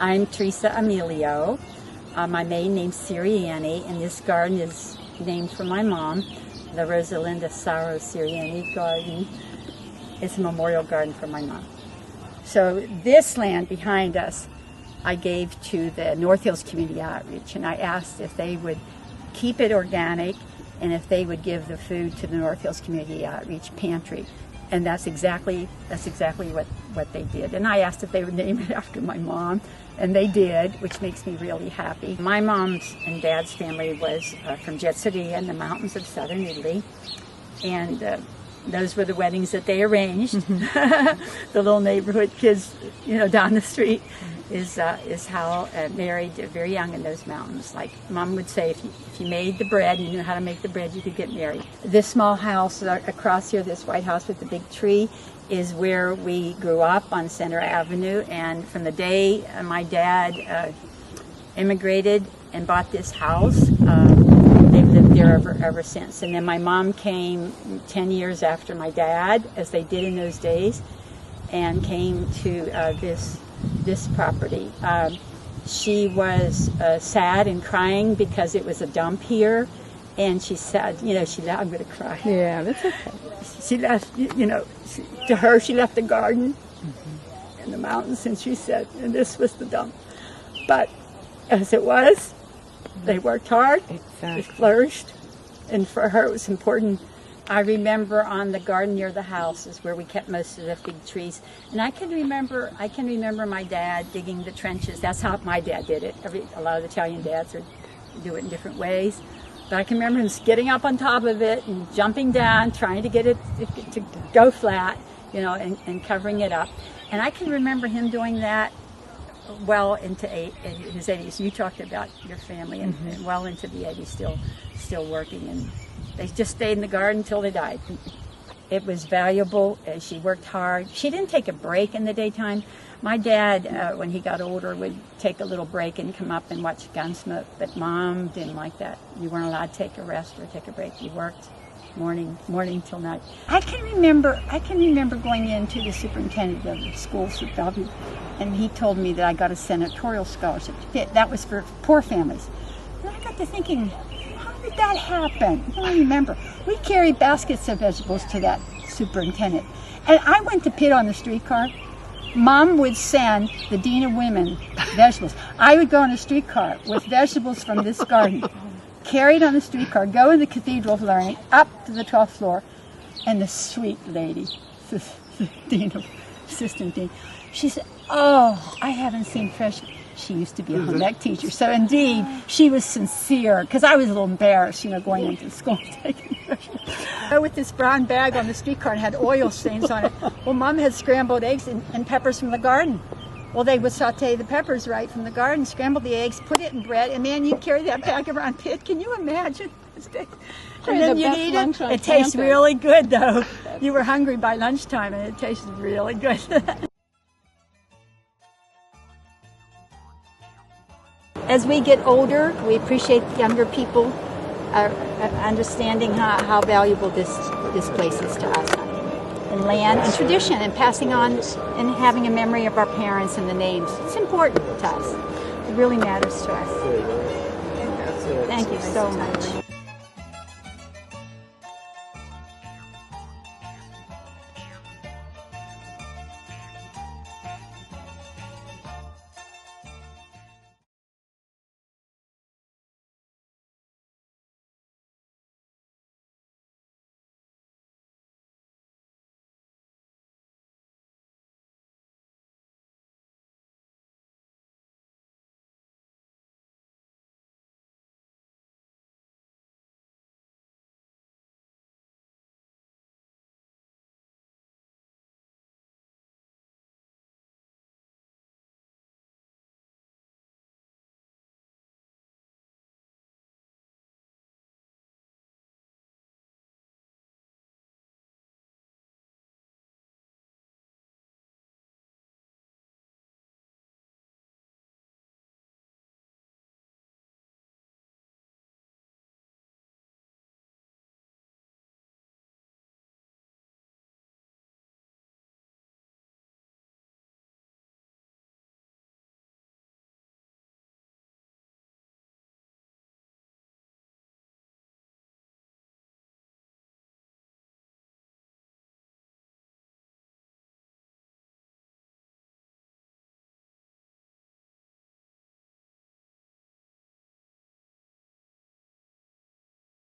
I'm Teresa Amelio. My maiden name's Sirianni, and this garden is named for my mom, the Rosalinda Saro Sirianni garden. It's a memorial garden for my mom. So this land behind us, I gave to the North Hills Community Outreach, and I asked if they would keep it organic and if they would give the food to the North Hills Community Outreach Pantry. And that's exactly what they did. And I asked if they would name it after my mom, and they did, which makes me really happy. My mom's and dad's family was from Jetseria in the mountains of southern Italy, and those were the weddings that they arranged. The little neighborhood kids, down the street is how married very young in those mountains. Like Mom would say, if you made the bread, you knew how to make the bread, you could get married. This small house across here, this white house with the big tree, is where we grew up on Center Avenue. And from the day my dad immigrated and bought this house, they've lived there ever since. And then my mom came 10 years after my dad, as they did in those days, and came to this property. She was sad and crying because it was a dump here, and she said, I'm going to cry. Yeah, that's okay. She left, to her, she left the garden and the mountains, and she said, and this was the dump. But as it was, they worked hard, It flourished, and for her it was important. I remember on the garden near the house is where we kept most of the big trees, and I can remember my dad digging the trenches. That's how my dad did it. A lot of Italian dads do it in different ways, but I can remember him getting up on top of it and jumping down, trying to get it to go flat, and covering it up. And I can remember him doing that well into his 80s. You talked about your family, and well into the 80s, still working, and they just stayed in the garden until they died. It was valuable. She worked hard. She didn't take a break in the daytime. My dad, when he got older, would take a little break and come up and watch Gunsmoke, but Mom didn't like that. You weren't allowed to take a rest or take a break. You worked morning till night. I can remember going into the superintendent of the schools at Bellevue, and he told me that I got a senatorial scholarship to Pitt. That was for poor families. And I got to thinking, how did that happen? I don't remember. We carried baskets of vegetables to that superintendent. And I went to Pitt on the streetcar. Mom would send the dean of women vegetables. I would go on a streetcar with vegetables from this garden, carried on the streetcar, go to the Cathedral of Learning, up to the 12th floor, and the sweet lady, the assistant dean, she said, "Oh, I haven't seen fresh." She used to be a home ec teacher, so indeed she was sincere, because I was a little embarrassed, going into the school taking with this brown bag on the streetcar and had oil stains on it. Well, Mom had scrambled eggs and peppers from the garden. Well, they would saute the peppers right from the garden, scramble the eggs, put it in bread, and man, you carry that bag around Pitt. Can you imagine? And then you'd eat it. It tastes really good, though. You were hungry by lunchtime, and it tasted really good. As we get older, we appreciate younger people understanding how valuable this place is to us, and land and tradition, and passing on and having a memory of our parents and the names. It's important to us. It really matters to us. Thank you so much.